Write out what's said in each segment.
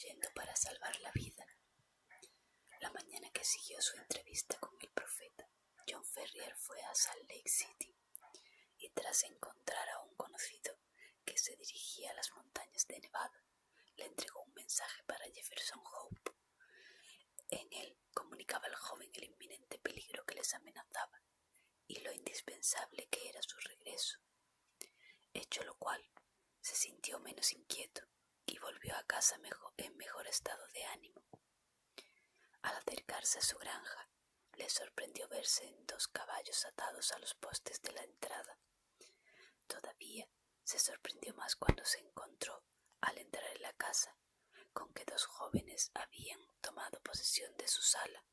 huyendo para salvar la vida. La mañana que siguió su entrevista con el profeta, John Ferrier fue a Salt Lake City y tras encontrar a un conocido que se dirigía a las montañas de Nevada, le entregó un mensaje para Jefferson Hope. En él comunicaba al joven el inminente peligro que les amenazaba y lo indispensable que era su regreso, hecho lo cual se sintió menos inquieto y volvió a casa en mejor estado de ánimo. Al acercarse a su granja, le sorprendió verse en 2 caballos atados a los postes de la entrada. Todavía se sorprendió más cuando se encontró, al entrar en la casa, con que 2 jóvenes habían tomado posesión de su sala.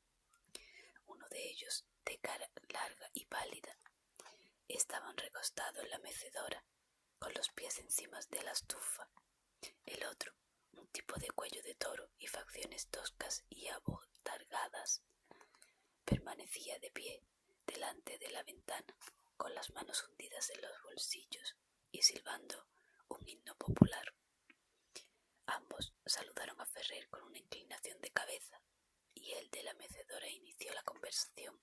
Uno de ellos, de cara larga y pálida, estaba recostado en la mecedora, con los pies encima de la estufa. El otro, un tipo de cuello de toro y facciones toscas y abotargadas, permanecía de pie delante de la ventana, con las manos hundidas en los bolsillos y silbando un himno popular. Ambos saludaron a Ferrer con una inclinación de cabeza, y el de la mecedora inició la conversación.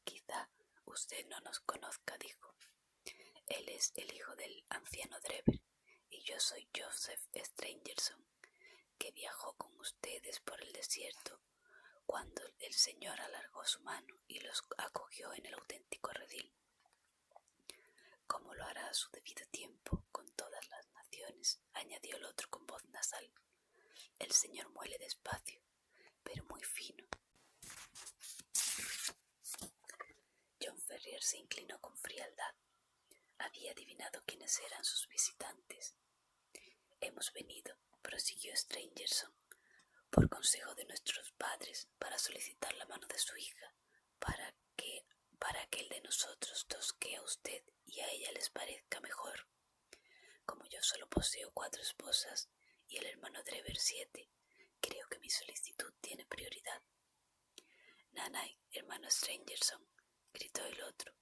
«Quizá usted no nos conozca», dijo. «Él es el hijo del anciano Drever, y yo soy Joseph Strangerson, que viajó con ustedes por el desierto cuando el Señor alargó su mano y los acogió en el auténtico redil. Como lo hará a su debido tiempo con todas las naciones», añadió el otro con voz nasal. «El Señor muele despacio, pero muy fino». John Ferrier se inclinó con frialdad. Había adivinado quiénes eran sus visitantes. «Hemos venido», prosiguió Strangerson, «por consejo de nuestros padres, para solicitar la mano de su hija, para que el de nosotros tosquee a usted y a ella les parezca mejor. Como yo solo poseo 4 esposas y el hermano Drever 7, creo que mi solicitud tiene prioridad». «Nanay, hermano Strangerson», gritó el otro,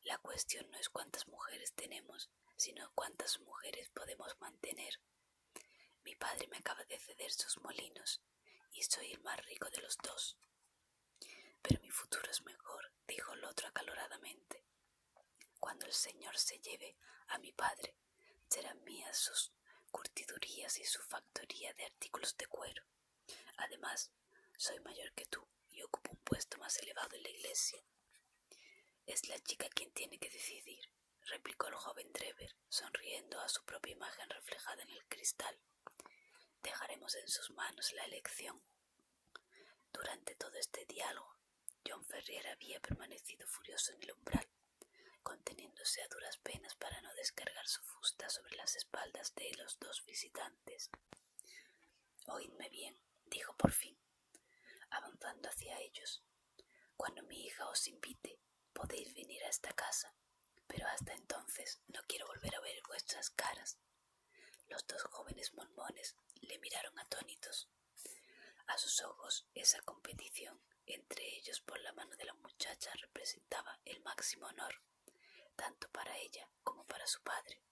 «la cuestión no es cuántas mujeres tenemos, sino cuántas mujeres podemos mantener. Mi padre me acaba de ceder sus molinos y soy el más rico de los 2. «Pero mi futuro es mejor», dijo el otro acaloradamente. «Cuando el Señor se lleve a mi padre, serán mías sus curtidurías y su factoría de artículos de cuero. Además, soy mayor que tú y ocupo un puesto más elevado en la iglesia». «Es la chica quien tiene que decidir», replicó el joven Drever, sonriendo a su propia imagen reflejada en el cristal. «Dejaremos en sus manos la elección». Durante todo este diálogo, John Ferrier había permanecido furioso en el umbral, conteniéndose a duras penas para no descargar su fusta sobre las espaldas de los 2 visitantes. «Oídme bien», dijo por fin, avanzando hacia ellos. «Cuando mi hija os invite, podéis venir a esta casa, pero hasta entonces no quiero volver a ver vuestras caras». Los 2 jóvenes mormones le miraron atónitos. A sus ojos, esa competición entre ellos por la mano de la muchacha representaba el máximo honor, tanto para ella como para su padre.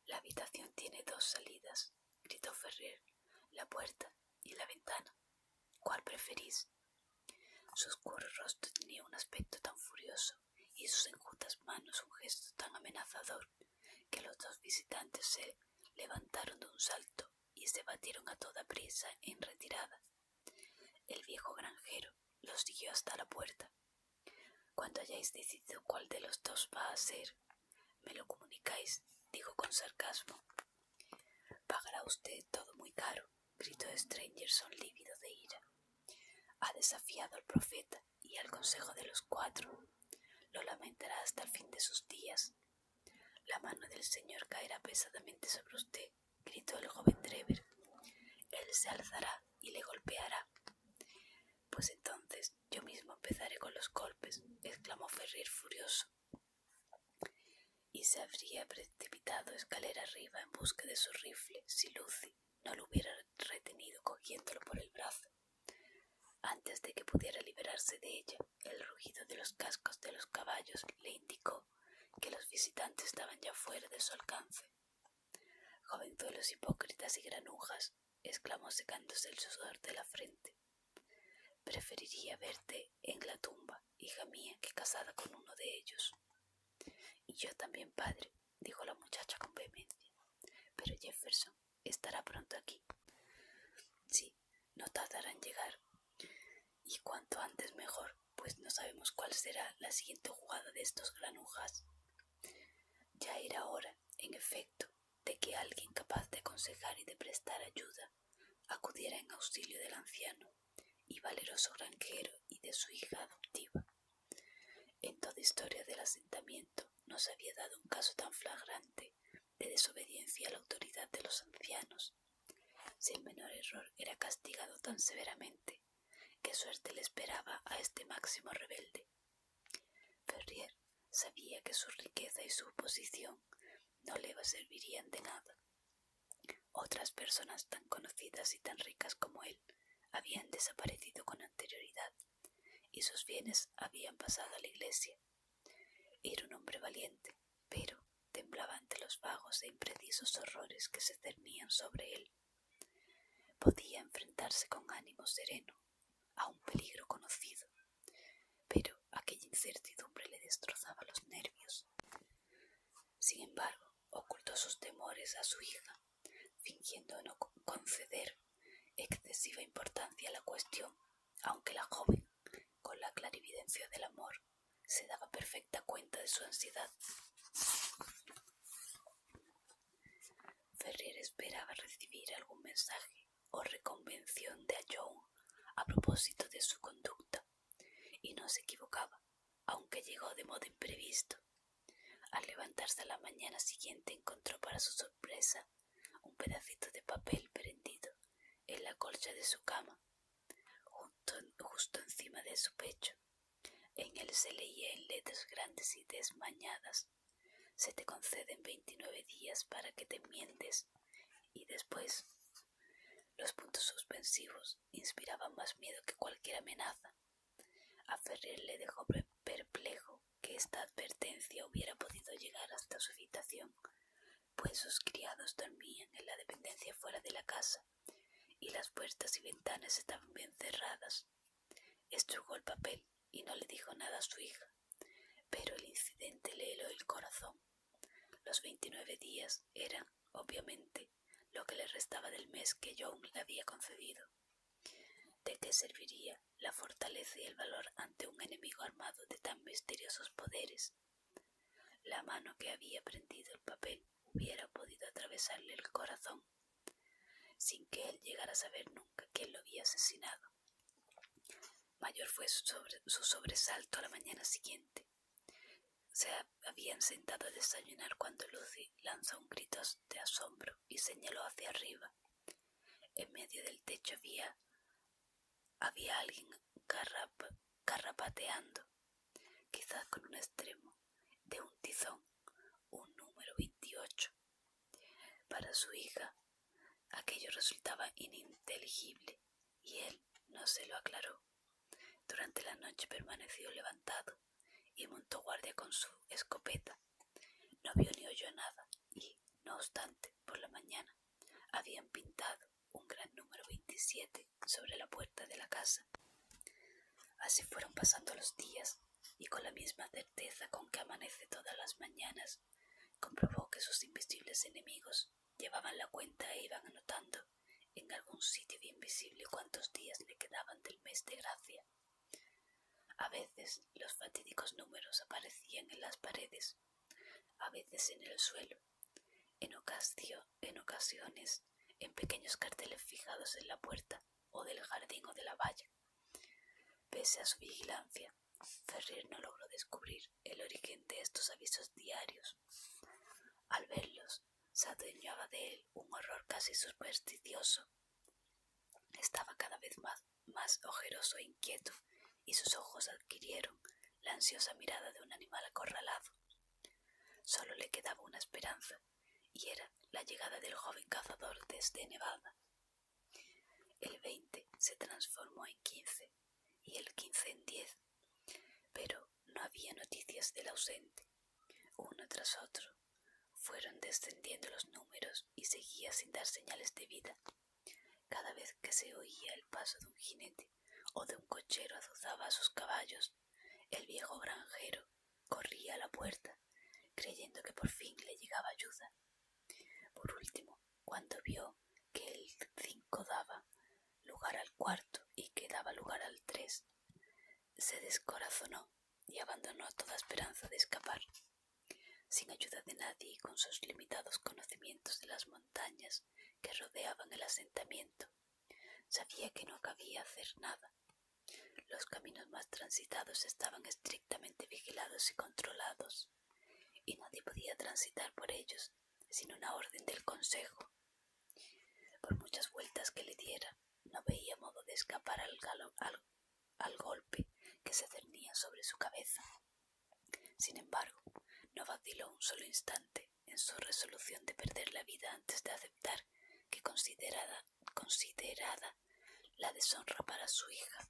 «La habitación tiene 2 salidas», gritó Ferrier, «la puerta y la ventana. ¿Cuál preferís?». Su oscuro rostro tenía un aspecto tan furioso y sus enjutas manos un gesto tan amenazador que los 2 visitantes se levantaron de un salto y se batieron a toda prisa en retirada. El viejo granjero los siguió hasta la puerta. «Cuando hayáis decidido cuál de los 2 va a ser, me lo comunicáis», dijo con sarcasmo. «Pagará usted todo muy caro», gritó Strangerson lívido de ira. «Ha desafiado al profeta y al consejo de los 4. Lo lamentará hasta el fin de sus días. La mano del Señor caerá pesadamente sobre usted», gritó el joven Drever. «Él se alzará y le golpeará». «Pues entonces yo mismo empezaré con los golpes», exclamó Ferrier furioso. Y se habría precipitado escalera arriba en busca de su rifle si Lucy no lo hubiera retenido cogiéndolo por el brazo. Antes de que pudiera liberarse de ella, el rugido de los cascos de los caballos le indicó que los visitantes estaban ya fuera de su alcance. «Jovenzuelos hipócritas y granujas», exclamó secándose el sudor de la frente. Preferiría verte en la tumba, hija mía, que casada con uno de ellos. Y yo también, padre, dijo la muchacha con vehemencia. Pero Jefferson estará pronto aquí. Sí, no tardará en llegar. Y cuanto antes mejor, pues no sabemos cuál será la siguiente jugada de estos granujas. Ya era hora, en efecto, de que alguien capaz de aconsejar y de prestar ayuda acudiera en auxilio del anciano y valeroso granjero y de su hija adoptiva. En toda historia del asentamiento no se había dado un caso tan flagrante de desobediencia a la autoridad de los ancianos. Si el menor error era castigado tan severamente, ¿qué suerte le esperaba a este máximo rebelde? Ferrier sabía que su riqueza y su posición no le servirían de nada. Otras personas tan conocidas y tan ricas como él habían desaparecido con anterioridad y sus bienes habían pasado a la iglesia. Era un hombre valiente, pero temblaba ante los vagos e imprecisos horrores que se cernían sobre él. Podía enfrentarse con ánimo sereno a un peligro conocido, pero aquella incertidumbre le destrozaba los nervios. Sin embargo, ocultó sus temores a su hija, fingiendo no conceder excesiva importancia a la cuestión, aunque la joven, con la clarividencia del amor, se daba perfecta cuenta de su ansiedad. Ferrier esperaba recibir algún mensaje o reconvención de John a propósito de su conducta, y no se equivocaba, aunque llegó de modo imprevisto. Al levantarse a la mañana siguiente encontró para su sorpresa un pedacito de papel prendido en la colcha de su cama, justo encima de su pecho. En él se leía en letras grandes y desmañadas: se te conceden 29 días para que te enmiendes. Y después, los puntos suspensivos inspiraban más miedo que cualquier amenaza. A Ferrier le dejó perplejo que esta advertencia hubiera podido llegar hasta su habitación, pues sus criados dormían en la dependencia fuera de la casa y las puertas y ventanas estaban bien cerradas. Estrujó el papel y no le dijo nada a su hija, pero el incidente le heló el corazón. Los 29 días eran, obviamente, lo que le restaba del mes que John le había concedido. ¿De qué serviría la fortaleza y el valor ante un enemigo armado de tan misteriosos poderes? La mano que había prendido el papel hubiera podido atravesarle el corazón, sin que él llegara a saber nunca quién lo había asesinado. Mayor fue su sobresalto a la mañana siguiente. Se habían sentado a desayunar cuando Lucy lanzó un grito de asombro y señaló hacia arriba. En medio del techo había alguien carrapateando, quizás con un extremo de un tizón, un número 28. Para su hija, aquello resultaba ininteligible y él no se lo aclaró. Durante la noche permaneció levantado y montó guardia con su escopeta. No vio ni oyó nada y, no obstante, por la mañana habían pintado un gran número 27 sobre la puerta de la casa. Así fueron pasando los días, y con la misma certeza con que amanece todas las mañanas, comprobó que sus invisibles enemigos llevaban la cuenta e iban anotando en algún sitio bien visible cuántos días le quedaban del mes de gracia. A veces los fatídicos números aparecían en las paredes, a veces en el suelo, en ocasiones en pequeños carteles fijados en la puerta o del jardín o de la valla. Pese a su vigilancia, Ferrier no logró descubrir el origen de estos avisos diarios. Al verlos, se adueñaba de él un horror casi supersticioso. Estaba cada vez más ojeroso e inquieto, y sus ojos adquirieron la ansiosa mirada de un animal acorralado. Solo le quedaba una esperanza, y era la llegada del joven cazador desde Nevada. El 20 se transformó en 15 y el 15 en 10, pero no había noticias del ausente. Uno tras otro fueron descendiendo los números y seguía sin dar señales de vida. Cada vez que se oía el paso de un jinete o de un cochero azuzaba a sus caballos, el viejo granjero corría a la puerta, creyendo que por fin le llegaba ayuda. Por último, cuando vio que el 5 daba lugar al cuarto y que daba lugar al 3, se descorazonó y abandonó toda esperanza de escapar. Sin ayuda de nadie y con sus limitados conocimientos de las montañas que rodeaban el asentamiento, sabía que no cabía hacer nada. Los caminos más transitados estaban estrictamente vigilados y controlados, y nadie podía transitar por ellos sin una orden del consejo. Por muchas vueltas que le diera, no veía modo de escapar al golpe que se cernía sobre su cabeza. Sin embargo, no vaciló un solo instante en su resolución de perder la vida antes de aceptar que considerada la deshonra para su hija.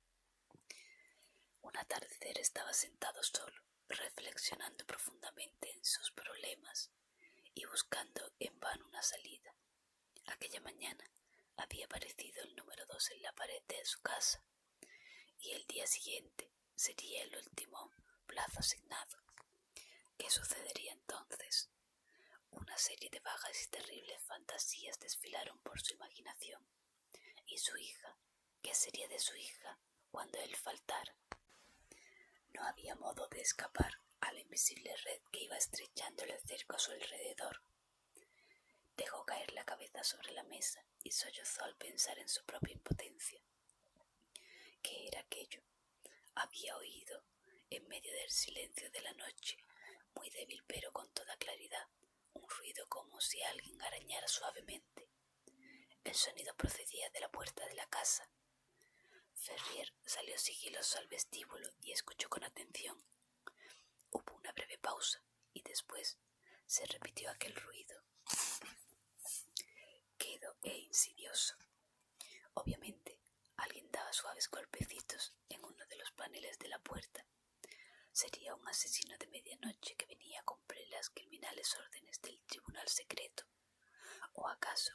Un atardecer estaba sentado solo, reflexionando profundamente en sus problemas y buscando en vano una salida. Aquella mañana había aparecido el número 2 en la pared de su casa, y el día siguiente sería el último plazo asignado. ¿Qué sucedería entonces? Una serie de vagas y terribles fantasías desfilaron por su imaginación. ¿Y su hija? ¿Qué sería de su hija cuando él faltara? No había modo de escapar a la invisible red que iba estrechando el cerco a su alrededor. Dejó caer la cabeza sobre la mesa y sollozó al pensar en su propia impotencia. ¿Qué era aquello? Había oído, en medio del silencio de la noche, muy débil pero con toda claridad, un ruido como si alguien arañara suavemente. El sonido procedía de la puerta de la casa. Ferrier salió sigiloso al vestíbulo y escuchó con atención. Hubo una breve pausa y después se repitió aquel ruido, quedo e insidioso. Obviamente, alguien daba suaves golpecitos en uno de los paneles de la puerta. Sería un asesino de medianoche que venía a cumplir las criminales órdenes del tribunal secreto. ¿O acaso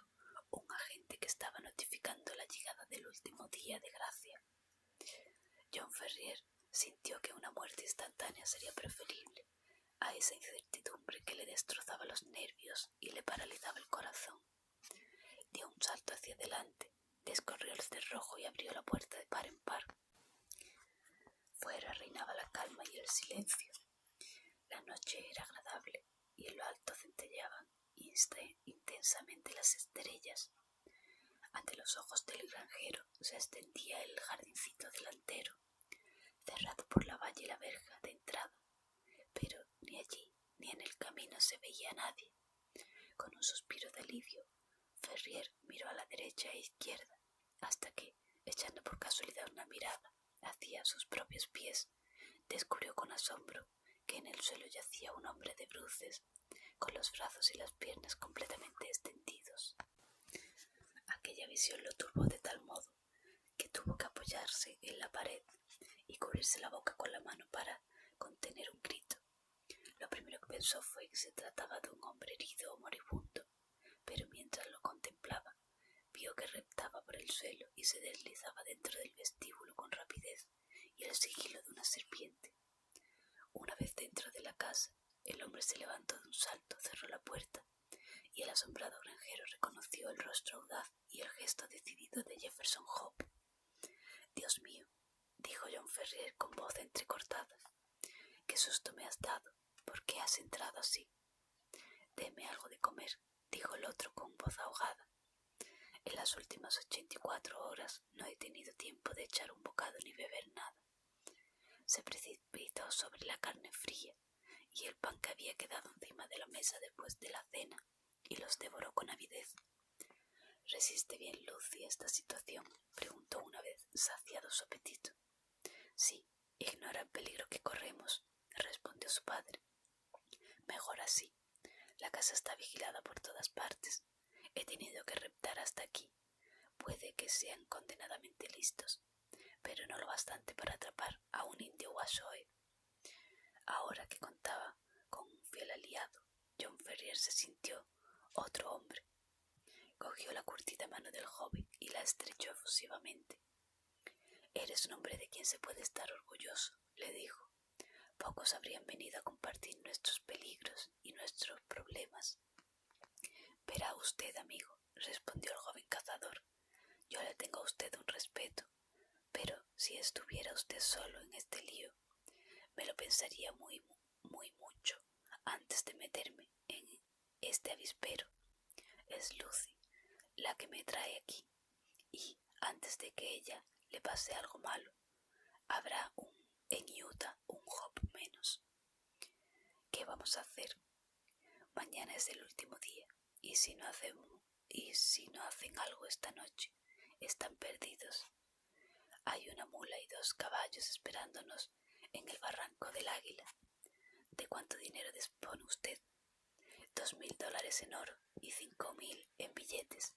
un agente que estaba notificando la llegada del último día de gracia? John Ferrier sintió que una muerte instantánea sería preferible a esa incertidumbre que le destrozaba los nervios y le paralizaba el corazón. Dio un salto hacia adelante, descorrió el cerrojo y abrió la puerta de par en par. Fuera reinaba la calma y el silencio. La noche era agradable y en lo alto centelleaban intensamente las estrellas. Ante los ojos del granjero se extendía el jardincito delantero, cerrado por la valla y la verja de entrada, pero ni allí ni en el camino se veía a nadie. Con un suspiro de alivio, Ferrier miró a la derecha e izquierda, hasta que, echando por casualidad una mirada hacia sus propios pies, descubrió con asombro que en el suelo yacía un hombre de bruces, con los brazos y las piernas completamente extendidos. Aquella visión lo turbó de tal modo que tuvo que apoyarse en la pared y cubrirse la boca con la mano para contener un grito. Lo primero que pensó fue que se trataba de un hombre herido o moribundo, pero mientras lo contemplaba, vio que reptaba por el suelo y se deslizaba dentro del vestíbulo con rapidez y el sigilo de una serpiente. Una vez dentro de la casa, el hombre se levantó de un salto, cerró la puerta, y el asombrado granjero reconoció el rostro audaz y el gesto decidido de Jefferson Hope. «Dios mío», dijo John Ferrier con voz entrecortada, «qué susto me has dado. ¿Por qué has entrado así?» «Deme algo de comer», dijo el otro con voz ahogada. «En las últimas 84 horas no he tenido tiempo de echar un bocado ni beber nada». Se precipitó sobre la carne fría y el pan que había quedado encima de la mesa después de la cena y los devoró con avidez. «¿Resiste bien Lucy esta situación?», preguntó una vez saciado su apetito. «Sí, ignora el peligro que corremos», respondió su padre. «Mejor así. La casa está vigilada por todas partes. He tenido que reptar hasta aquí. Puede que sean condenadamente listos, pero no lo bastante para atrapar a un indio Washoe». Ahora que contaba con un fiel aliado, John Ferrier se sintió otro hombre. Cogió la curtida mano del joven y la estrechó efusivamente. «Eres un hombre de quien se puede estar orgulloso», le dijo. «Pocos habrían venido a compartir nuestros peligros y nuestros problemas». «Verá usted, amigo», respondió el joven cazador, «yo le tengo a usted un respeto, pero si estuviera usted solo en este lío, me lo pensaría muy mucho antes de meterme en este avispero. Es Lucy la que me trae aquí, y antes de que ella le pase algo malo, habrá en Utah un Hope menos. ¿Qué vamos a hacer? Mañana es el último día, y si no hacen algo esta noche, están perdidos. Hay una mula y 2 caballos esperándonos en el barranco del Águila. ¿De cuánto dinero dispone usted? $2,000 en oro y 5,000 en billetes.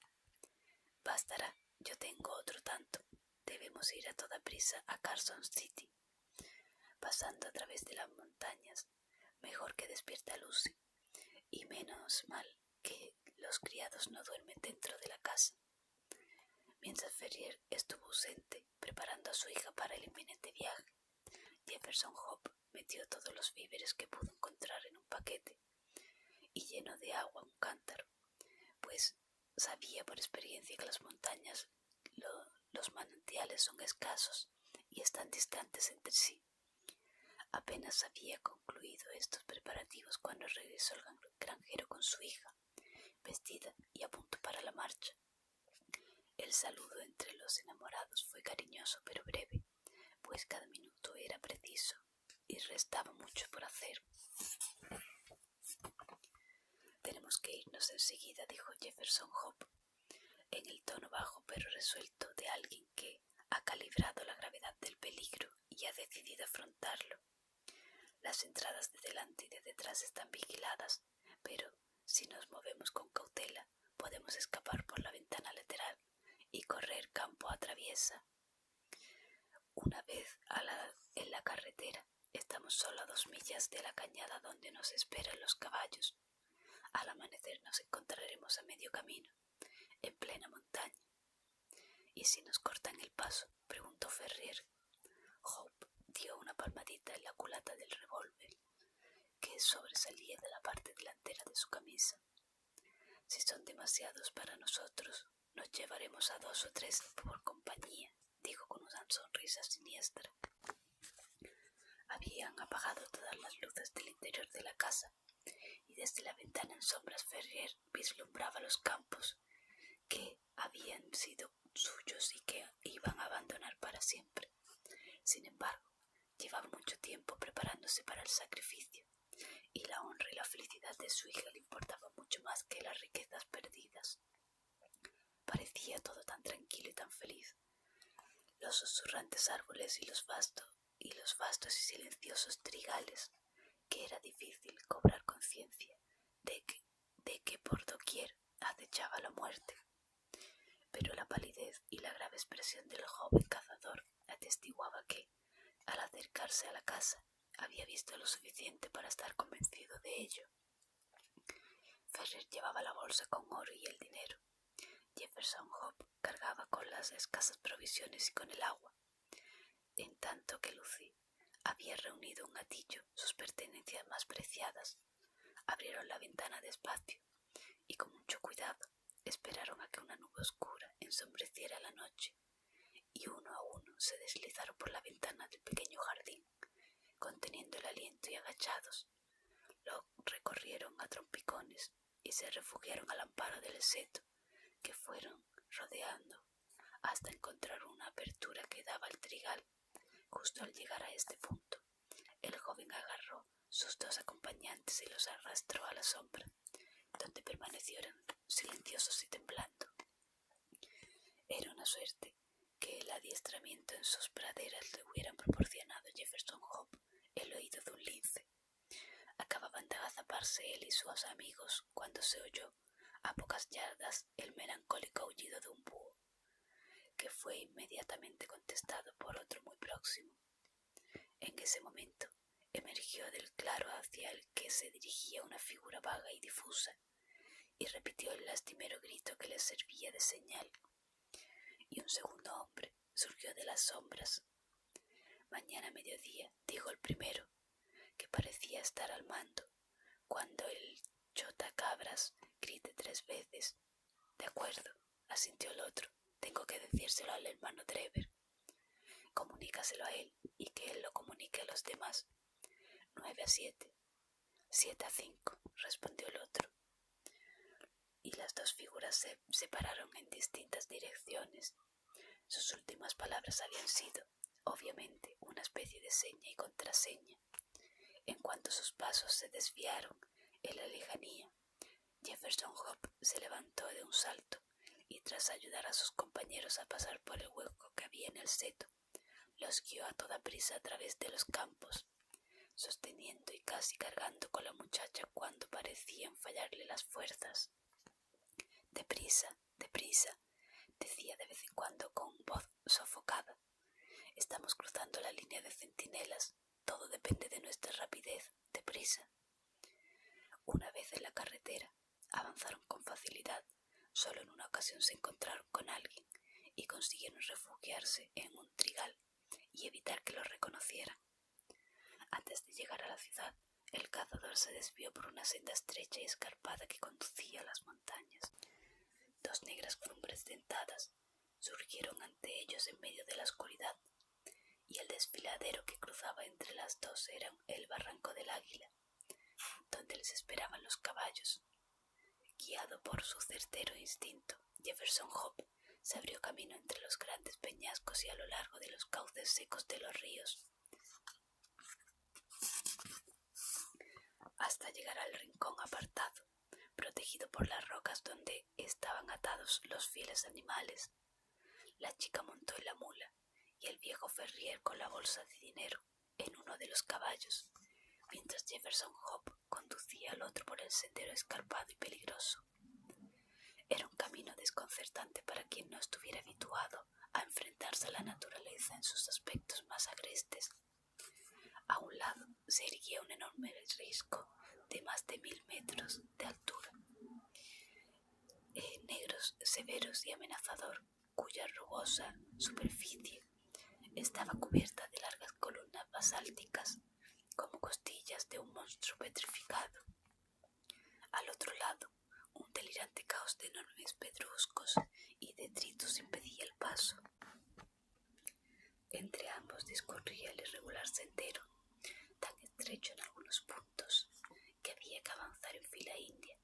Bastará, yo tengo otro tanto. Debemos ir a toda prisa a Carson City, pasando a través de las montañas. Mejor que despierte a Lucy, y menos mal que los criados no duermen dentro de la casa». Mientras Ferrier estuvo ausente, preparando a su hija para el inminente viaje, Jefferson Hope metió todos los víveres que pudo encontrar en un paquete y llenó de agua un cántaro, pues sabía por experiencia que las montañas, los manantiales son escasos y están distantes entre sí. Apenas había concluido estos preparativos cuando regresó el granjero con su hija, vestida y a punto para la marcha. El saludo entre los enamorados fue cariñoso pero breve, pues cada minuto era preciso y restaba mucho por hacer. «Tenemos que irnos enseguida», dijo Jefferson Hope, en el tono bajo pero resuelto de alguien que ha calibrado la gravedad del peligro y ha decidido afrontarlo. «Las entradas de delante y de detrás están vigiladas, pero si nos movemos con cautela, podemos escapar por la ventana lateral y correr campo a traviesa. Una vez en la carretera, estamos solo a 2 millas de la cañada donde nos esperan los caballos. Al amanecer nos encontraremos a medio camino, en plena montaña». «¿Y si nos cortan el paso?», preguntó Ferrier. Hope dio una palmadita en la culata del revólver, que sobresalía de la parte delantera de su camisa. «Si son demasiados para nosotros, nos llevaremos a 2 o 3 por compañía», dijo con una sonrisa siniestra. Habían apagado todas las luces del interior de la casa, y desde la ventana en sombras Ferrier vislumbraba los campos que habían sido suyos y que iban a abandonar para siempre. Sin embargo, llevaba mucho tiempo preparándose para el sacrificio, y la honra y la felicidad de su hija le importaban mucho más que las riquezas perdidas. Parecía todo tan tranquilo y tan feliz. Los susurrantes árboles y los vastos y silenciosos trigales, que era difícil cobrar conciencia de que por doquier acechaba la muerte. Pero la palidez y la grave expresión del joven cazador atestiguaba que, al acercarse a la casa, había visto lo suficiente para estar convencido de ello. Ferrier llevaba la bolsa con oro y el dinero. Jefferson Hope cargaba con las escasas provisiones y con el agua, en tanto que Lucy había reunido un hatillo sus pertenencias más preciadas. Abrieron la ventana despacio y con mucho cuidado esperaron a que una nube oscura ensombreciera la noche, y uno a uno se deslizaron por la ventana del pequeño jardín, conteniendo el aliento y agachados. Lo recorrieron a trompicones y se refugiaron al amparo del seto, que fueron rodeando hasta encontrar una apertura que daba al trigal. Justo al llegar a este punto, el joven agarró sus 2 acompañantes y los arrastró a la sombra, donde permanecieron silenciosos y temblando. Era una suerte que el adiestramiento en sus praderas le hubieran proporcionado a Jefferson Hope el oído de un lince. Acababan de agazaparse él y sus amigos cuando se oyó a pocas yardas el melancólico aullido de un búho, que fue inmediatamente contestado por otro muy próximo. En ese momento emergió del claro hacia el que se dirigía una figura vaga y difusa, y repitió el lastimero grito que le servía de señal. un segundo hombre surgió de las sombras. Mañana a mediodía, dijo el primero, que parecía estar al mando, cuando el chotacabras grite 3 veces. De acuerdo, asintió el otro. Tengo que decírselo al hermano Trevor. Comunícaselo a él y que él lo comunique a los demás. 9-7. 7-5, respondió el otro. Y las dos figuras se separaron en distintas direcciones. Sus últimas palabras habían sido, obviamente, una especie de seña y contraseña. En cuanto sus pasos se desviaron en la lejanía, Jefferson Hope se levantó de un salto y, tras ayudar a sus compañeros a pasar por el hueco que había en el seto, los guió a toda prisa a través de los campos, sosteniendo y casi cargando con la muchacha cuando parecían fallarle las fuerzas. «Deprisa, deprisa», decía de vez en cuando con voz sofocada. «Estamos cruzando la línea de centinelas. Todo depende de nuestra rapidez. Deprisa». Una vez en la carretera, avanzaron con facilidad. Solo en una ocasión se encontraron con alguien y consiguieron refugiarse en un trigal y evitar que los reconocieran. Antes de llegar a la ciudad, el cazador se desvió por una senda estrecha y escarpada que conducía a las montañas. 2 negras cumbres dentadas surgieron ante ellos en medio de la oscuridad, y el desfiladero que cruzaba entre las dos era el barranco del Águila, donde les esperaban los caballos. Guiado por su certero instinto, Jefferson Hope se abrió camino entre los grandes peñascos y a lo largo de los cauces secos de los ríos, hasta llegar al rincón apartado, protegido por las rocas donde estaban atados los fieles animales. La chica montó en la mula y el viejo Ferrier con la bolsa de dinero en uno de los caballos, mientras Jefferson Hope conducía al otro por el sendero escarpado y peligroso. Era un camino desconcertante para quien no estuviera habituado a enfrentarse a la naturaleza en sus aspectos más agrestes. A un lado se erguía un enorme risco de más de 1000 metros de altura, negros, severos y amenazador, cuya rugosa superficie estaba cubierta de largas columnas basálticas, como costillas de un monstruo petrificado. Al otro lado, un delirante caos de enormes pedruscos y detritus impedía el paso. Entre ambos discurría el irregular sendero, tan estrecho en algunos puntos que había que avanzar en fila india,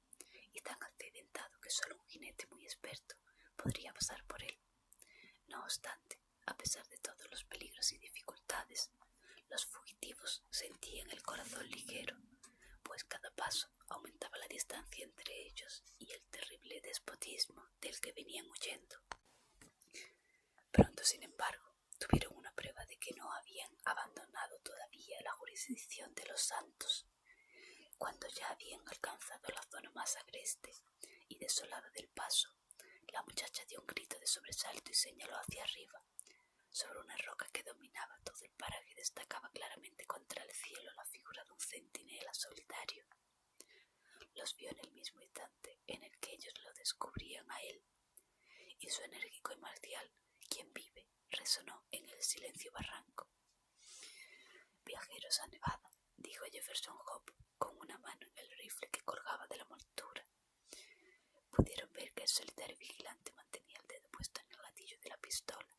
y tan accidentado que solo un jinete muy experto podría pasar por él. No obstante, a pesar de todos los peligros y dificultades, los fugitivos sentían el corazón ligero, pues cada paso aumentaba la distancia entre ellos y el terrible despotismo del que venían huyendo. Pronto, sin embargo, tuvieron una prueba de que no habían abandonado todavía la jurisdicción de los santos. Cuando ya habían alcanzado la zona más agreste y desolada del paso, la muchacha dio un grito de sobresalto y señaló hacia arriba. Sobre una roca que dominaba todo el paraje destacaba claramente contra el cielo la figura de un centinela solitario. Los vio en el mismo instante en el que ellos lo descubrían a él, y su enérgico y marcial «¿Quién vive?» resonó en el silencio barranco. «Viajeros a Nevada», dijo Jefferson Hope con una mano en el rifle que colgaba de la montura. Pudieron ver que el solitario vigilante mantenía el dedo puesto en el gatillo de la pistola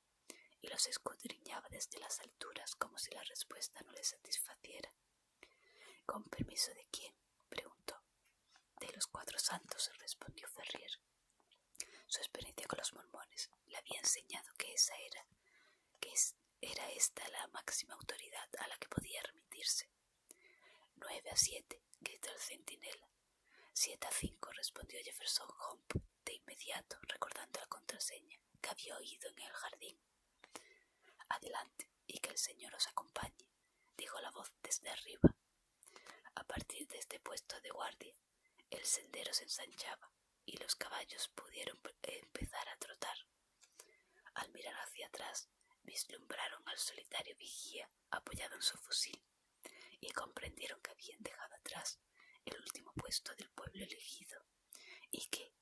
y los escudriñaba desde las alturas como si la respuesta no le satisfaciera. «¿Con permiso de quién?», preguntó. «De los 4 santos», respondió Ferrier. Su experiencia con los mormones le había enseñado que era esta la máxima autoridad a la que podía remitirse. 9-7, gritó el centinela. 7-5, respondió Jefferson Hope de inmediato, recordando la contraseña que había oído en el jardín. «Adelante, y que el Señor os acompañe», dijo la voz desde arriba. A partir de este puesto de guardia, el sendero se ensanchaba y los caballos pudieron empezar a trotar. Al mirar hacia atrás, vislumbraron al solitario vigía apoyado en su fusil y comprendieron que habían dejado atrás el último puesto del pueblo elegido y que,